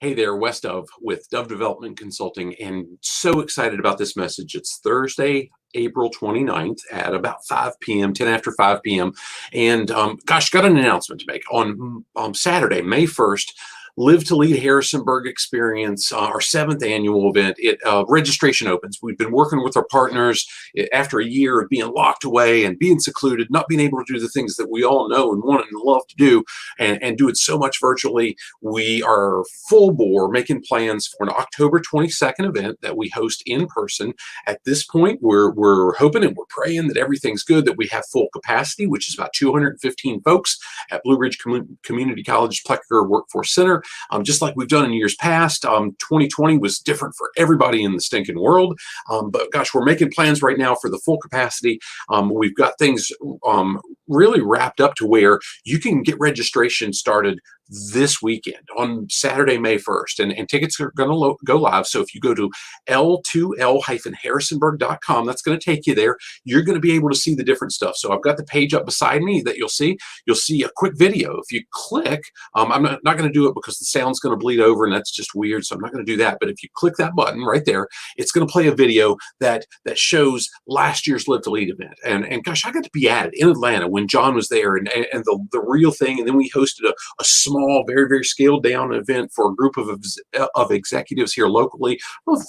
Hey there, West Dove with Dove Development Consulting, and so excited about this message. It's Thursday, April 29th at about 5 p.m., 10 after 5 p.m. And gosh, got an announcement to make. On Saturday, May 1st, LIVE2LEAD Harrisonburg Experience, our 7th annual event. Registration opens. We've been working with our partners after a year of being locked away and being secluded, not being able to do the things that we all know and want and love to do, and do it so much virtually. We are full bore making plans for an October 22nd event that we host in person. At this point, we're hoping and we're praying that everything's good, that we have full capacity, which is about 215 folks at Blue Ridge Community College Plecker Workforce Center. Just like we've done in years past. 2020 was different for everybody in the stinking world, but gosh, we're making plans right now for the full capacity. We've got things really wrapped up to where you can get registration started this weekend on Saturday, May 1st, and tickets are going to go live. So if you go to L2L-Harrisonburg.com, that's going to take you there. You're going to be able to see the different stuff. So I've got the page up beside me that you'll see a quick video. If you click, I'm not going to do it because the sound's going to bleed over and that's just weird. So I'm not going to do that. But if you click that button right there, it's going to play a video that shows last year's LIVE2LEAD event. And gosh, I got to be at it in Atlanta when John was there, and the real thing. And then we hosted a small, very, very scaled down event for a group of executives here locally,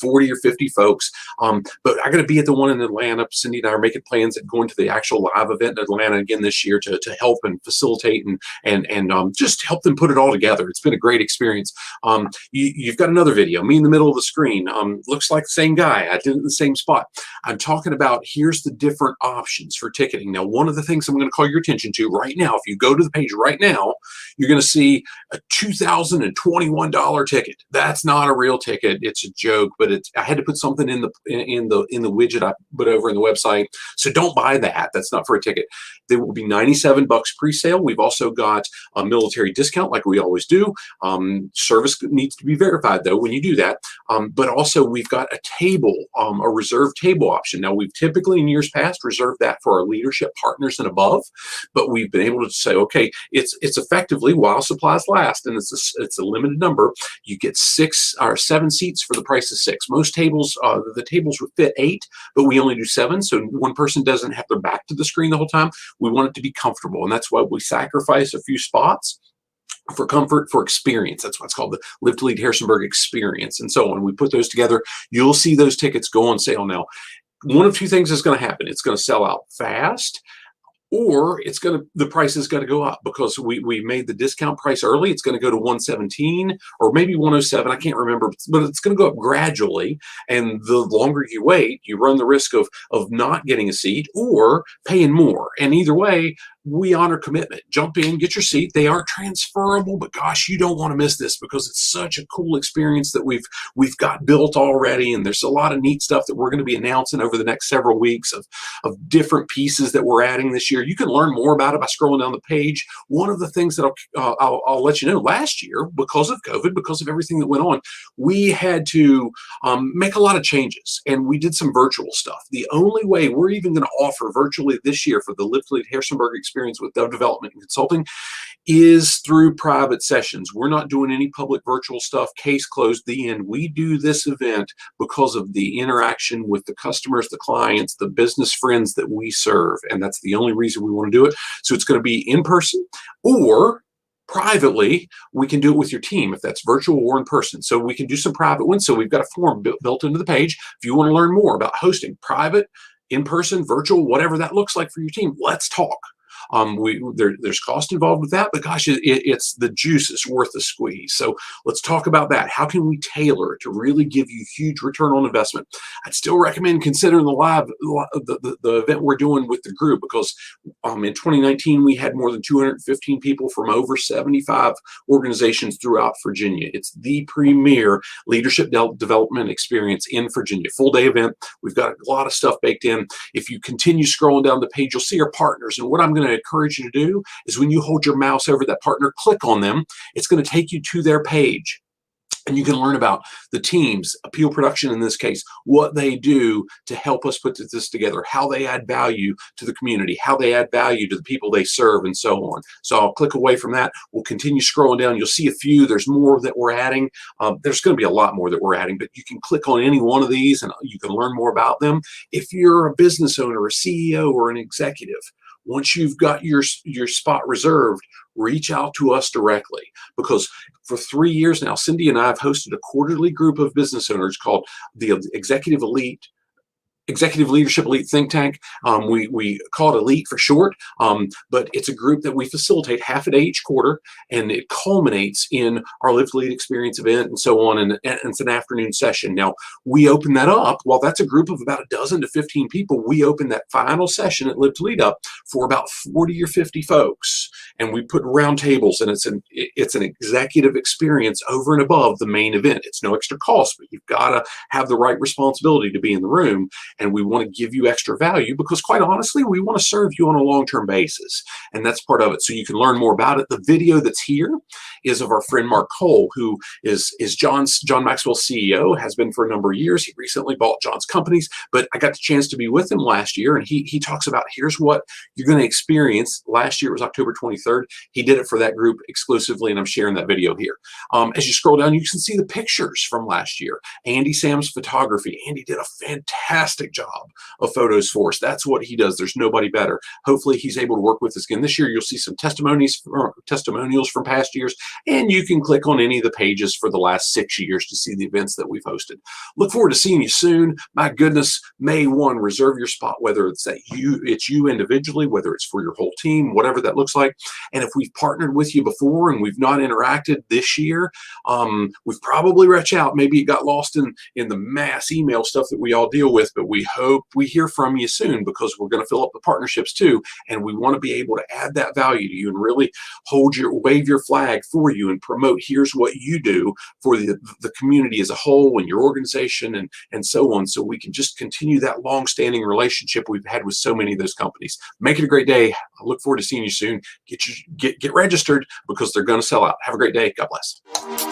40 or 50 folks. But I got to be at the one in Atlanta. Cindy and I are making plans at going to the actual live event in Atlanta again this year to help and facilitate and just help them put it all together. It's been a great experience. You've got another video, me in the middle of the screen. Looks like the same guy. I did it in the same spot. I'm talking about here's the different options for ticketing. Now, one of the things I'm going to call your attention to right now, if you go to the page right now, you're going to see a $2,021 ticket. That's not a real ticket. It's a joke, but I had to put something in the widget I put over in the website. So don't buy that. That's not for a ticket. There will be $97 pre-sale. We've also got a military discount like we always do. Service needs to be verified though when you do that. But also we've got a table, a reserved table option. Now we've typically in years past reserved that for our leadership partners and above, but we've been able to say, okay, it's effectively while supplies last, and it's a limited number. You get 6 or 7 seats for the price of 6. Most tables, the tables would fit 8, but we only do 7, so one person doesn't have their back to the screen the whole time. We want it to be comfortable, and that's why we sacrifice a few spots for comfort, for experience. That's why it's called the LIVE2LEAD Harrisonburg Experience, and so on. We put those together. You'll see those tickets go on sale now. One of two things is going to happen. It's going to sell out fast, or the price is going to go up because we made the discount price early. It's going to go to $117 or maybe $107. I can't remember, but it's going to go up gradually. And the longer you wait, you run the risk of not getting a seat or paying more. And either way, we honor commitment. Jump in, get your seat. They are transferable, but gosh, you don't want to miss this because it's such a cool experience that we've got built already. And there's a lot of neat stuff that we're going to be announcing over the next several weeks of different pieces that we're adding this year. You can learn more about it by scrolling down the page. One of the things that I'll let you know, last year, because of COVID, because of everything that went on, we had to make a lot of changes, and we did some virtual stuff. The only way we're even going to offer virtually this year for the LIVE2LEAD Harrisonburg Experience with Dove Development and Consulting is through private sessions. We're not doing any public virtual stuff. Case closed, the end. We do this event because of the interaction with the customers, the clients, the business friends that we serve, and that's the only reason we want to do it. So it's going to be in person, or privately, we can do it with your team if that's virtual or in person. So we can do some private ones. So we've got a form built into the page. If you want to learn more about hosting private, in person, virtual, whatever that looks like for your team, let's talk. There's cost involved with that, but gosh, it's the juice is worth the squeeze. So let's talk about that. How can we tailor it to really give you huge return on investment? I'd still recommend considering the event we're doing with the group, because in 2019 we had more than 215 people from over 75 organizations throughout Virginia. It's the premier leadership development experience in Virginia. Full day event. We've got a lot of stuff baked in. If you continue scrolling down the page, you'll see our partners, and what I'm going to encourage you to do is when you hold your mouse over that partner, click on them. It's going to take you to their page. And you can learn about the teams, Appeal Production in this case, what they do to help us put this together, how they add value to the community, how they add value to the people they serve, and so on. So I'll click away from that. We'll continue scrolling down. You'll see a few. There's more that we're adding. There's going to be a lot more that we're adding, but you can click on any one of these and you can learn more about them. If you're a business owner, a CEO, or an executive, once you've got your spot reserved, reach out to us directly, because for 3 years now, Cindy and I have hosted a quarterly group of business owners called the Executive Leadership Elite Think Tank. We call it Elite for short, but it's a group that we facilitate half a day each quarter, and it culminates in our Live to Lead experience event and so on, and it's an afternoon session. Now, we open that up, while that's a group of about 12 to 15 people, we open that final session at Live to Lead up for about 40 or 50 folks, and we put round tables, and it's an executive experience over and above the main event. It's no extra cost, but you've got to have the right responsibility to be in the room. And we want to give you extra value because, quite honestly, we want to serve you on a long-term basis. And that's part of it. So you can learn more about it. The video that's here is of our friend Mark Cole, who is John Maxwell's CEO, has been for a number of years. He recently bought John's companies, but I got the chance to be with him last year, and he talks about, here's what you're going to experience. Last year it was October 23rd. He did it for that group exclusively, and I'm sharing that video here. As you scroll down, you can see the pictures from last year. Andy Sam's photography. Andy did a fantastic job of photos for us. That's what he does. There's nobody better. Hopefully he's able to work with us again this year. You'll see some testimonials from past years, and you can click on any of the pages for the last 6 years to see the events that we've hosted. Look forward to seeing you soon. My goodness, May 1, reserve your spot, whether it's you individually, whether it's for your whole team, whatever that looks like. And if we've partnered with you before and we've not interacted this year, we've probably reached out. Maybe it got lost in the mass email stuff that we all deal with, but we hope we hear from you soon, because we're going to fill up the partnerships too, and we want to be able to add that value to you and really wave your flag for you and promote, here's what you do for the community as a whole and your organization and so on, so we can just continue that long-standing relationship we've had with so many of those companies. Make it a great day. I look forward to seeing you soon. Get registered, because they're going to sell out. Have a great day. God bless.